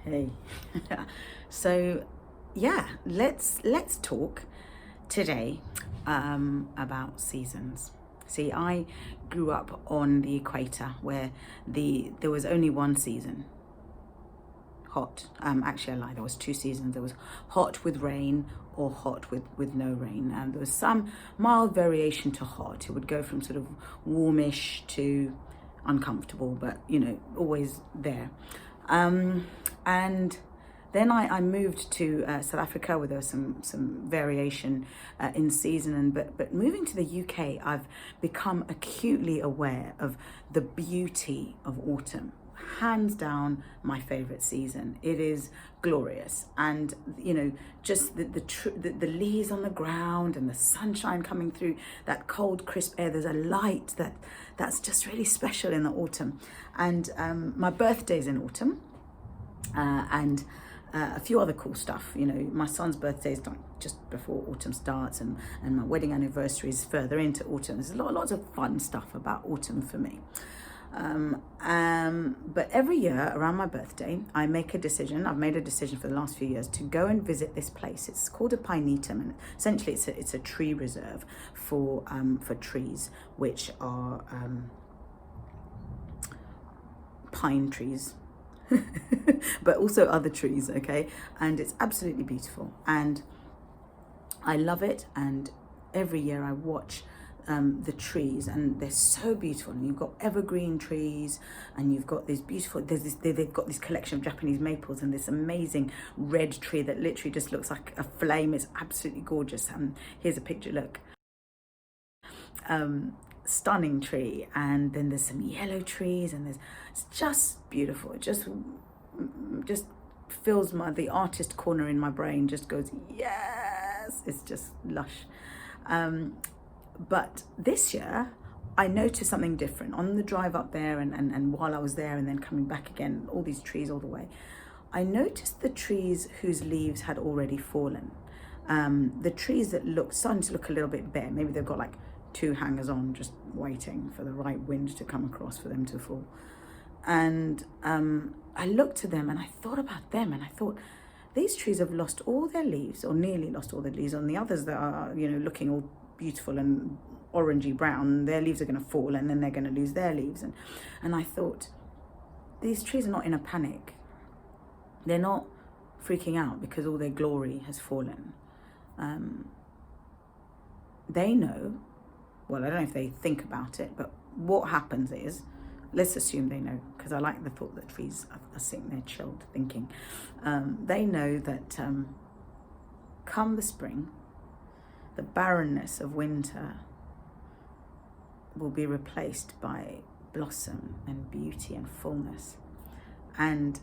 Hey. So yeah, let's talk today about seasons. See, I grew up on the equator where there was only one season, hot. Actually, I lied. There was two seasons. There was hot with rain or hot with no rain, and there was some mild variation to hot. It would go from sort of warmish to uncomfortable, but always there. And then I moved to South Africa, where there was some variation in season. And but moving to the UK, I've become acutely aware of the beauty of autumn. Hands down, my favorite season. It is glorious, and just the leaves on the ground and the sunshine coming through that cold, crisp air. There's a light that's just really special in the autumn, and my birthday's in autumn. And a few other cool stuff. My son's birthday is just before autumn starts, and my wedding anniversary is further into autumn. There's lots of fun stuff about autumn for me. But every year around my birthday, I make a decision. I've made a decision for the last few years to go and visit this place. It's called a pinetum, and essentially it's a tree reserve for trees, which are pine trees. But also other trees, okay? And it's absolutely beautiful, and I love it. And every year I watch the trees, and they're so beautiful. And you've got evergreen trees, and you've got these beautiful, they've got this collection of Japanese maples, and this amazing red tree that literally just looks like a flame. It's absolutely gorgeous. Here's a picture, look. Stunning tree. And then there's some yellow trees, and it's just beautiful. It just fills the artist corner in my brain, just goes, yes. It's just lush. But this year I noticed something different on the drive up there, and while I was there, and then coming back again, all these trees all the way. I noticed the trees whose leaves had already fallen. The trees that starting to look a little bit bare. Maybe they've got like two hangers on, just waiting for the right wind to come across for them to fall. And I looked to them, and I thought about them, and I thought, these trees have lost all their leaves, or nearly lost all their leaves. On the others that are, looking all beautiful and orangey brown, their leaves are going to fall, and then they're going to lose their leaves. And I thought, these trees are not in a panic. They're not freaking out because all their glory has fallen. They know. Well, I don't know if they think about it, but what happens is, let's assume they know, because I like the thought that trees are sitting there chilled thinking. They know that come the spring, the barrenness of winter will be replaced by blossom and beauty and fullness. And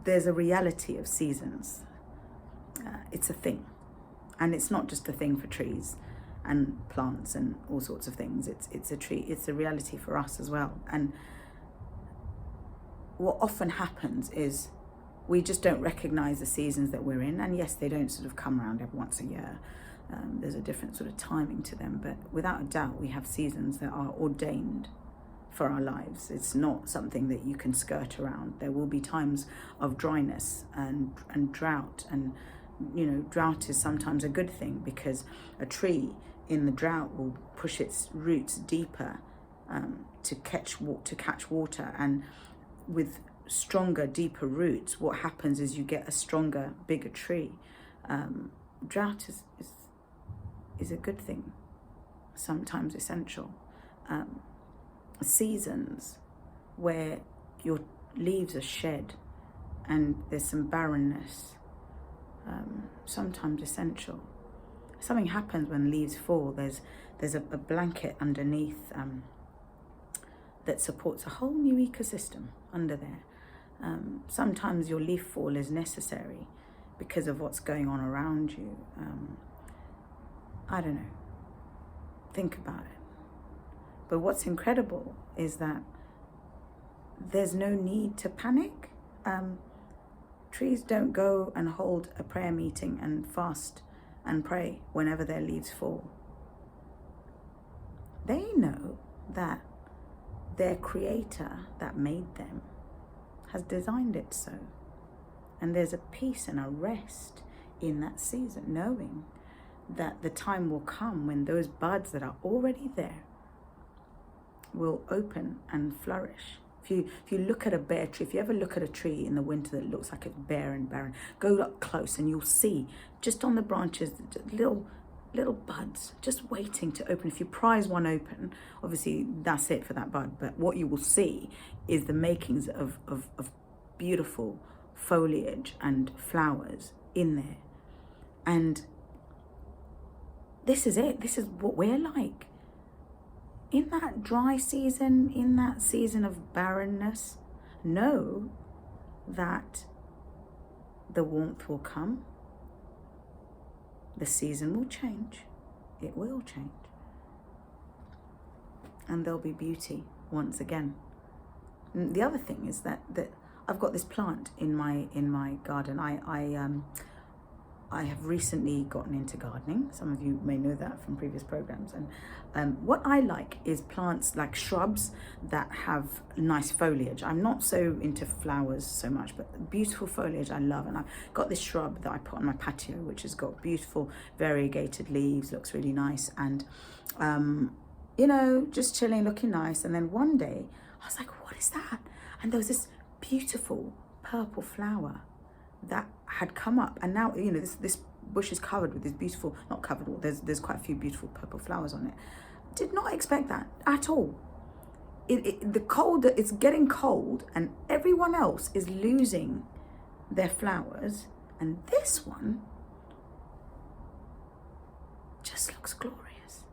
there's a reality of seasons. It's a thing. And it's not just a thing for trees and plants and all sorts of things. It's a reality for us as well. And what often happens is we just don't recognize the seasons that we're in. And yes, they don't sort of come around every once a year. There's a different sort of timing to them, but without a doubt we have seasons that are ordained for our lives. It's not something that you can skirt around. There will be times of dryness and drought, and drought is sometimes a good thing, because a tree in the drought will push its roots deeper to catch water. And with stronger, deeper roots, what happens is you get a stronger, bigger tree. Drought is a good thing, sometimes essential. Seasons where your leaves are shed and there's some barrenness, sometimes essential. Something happens when leaves fall. There's a blanket underneath that supports a whole new ecosystem under there. Sometimes your leaf fall is necessary because of what's going on around you. I don't know. Think about it. But what's incredible is that there's no need to panic. Trees don't go and hold a prayer meeting and fast and pray whenever their leaves fall. They know that their creator that made them has designed it so. And there's a peace and a rest in that season, knowing that the time will come when those buds that are already there will open and flourish. If you look at a bare tree, if you ever look at a tree in the winter that looks like it's bare and barren, go up close and you'll see just on the branches little buds just waiting to open. If you prise one open, obviously that's it for that bud, but what you will see is the makings of beautiful foliage and flowers in there. And this is it. This is what we're like. In that dry season, in that season of barrenness, know that the warmth will come. The season will change. It will change. And there'll be beauty once again. And the other thing is that I've got this plant in my garden. I have recently gotten into gardening. Some of you may know that from previous programs. And what I like is plants like shrubs that have nice foliage. I'm not so into flowers so much, but beautiful foliage I love. And I've got this shrub that I put on my patio, which has got beautiful variegated leaves, looks really nice. And, just chilling, looking nice. And then one day I was like, what is that? And there was this beautiful purple flower that had come up, and now this bush is covered with this beautiful, not covered, there's quite a few beautiful purple flowers on it. Did not expect that at all. It's getting cold and everyone else is losing their flowers, and this one just looks glorious.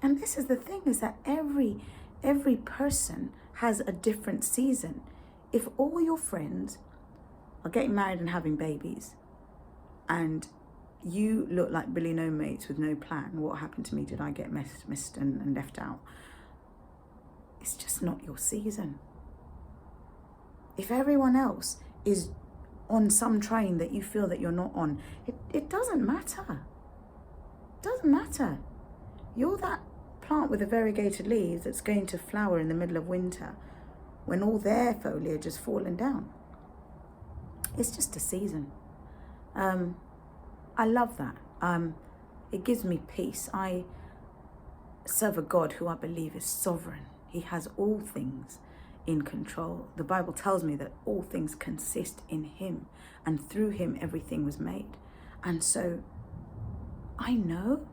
And this is the thing, is that every person has a different season. If all your friends are getting married and having babies, and you look like Billy No Mates with no plan, what happened to me? Did I get missed and left out? It's just not your season. If everyone else is on some train that you feel that you're not on, it doesn't matter. It doesn't matter. You're that plant with the variegated leaves that's going to flower in the middle of winter when all their foliage has fallen down. It's just a season. I love that. It gives me peace. I serve a God who I believe is sovereign. He has all things in control. The Bible tells me that all things consist in him, and through him everything was made. And so I know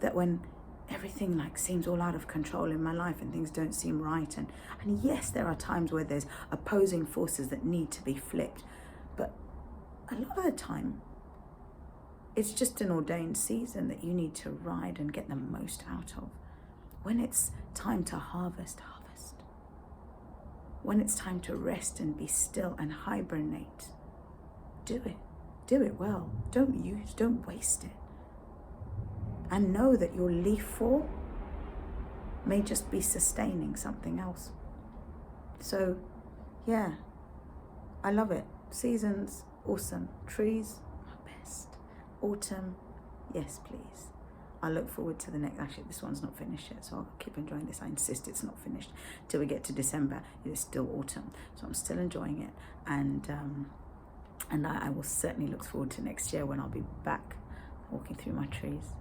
that when everything seems all out of control in my life and things don't seem right, and yes, there are times where there's opposing forces that need to be flipped, but a lot of the time, it's just an ordained season that you need to ride and get the most out of. When it's time to harvest. When it's time to rest and be still and hibernate, do it. Do it well. Don't waste it. And know that your leaf fall may just be sustaining something else. So, yeah, I love it. Seasons, awesome. Trees, best. Autumn, yes please. I look forward to the next, actually this one's not finished yet, so I'll keep enjoying this. I insist it's not finished till we get to December. It is still autumn, so I'm still enjoying it, and I will certainly look forward to next year when I'll be back walking through my trees.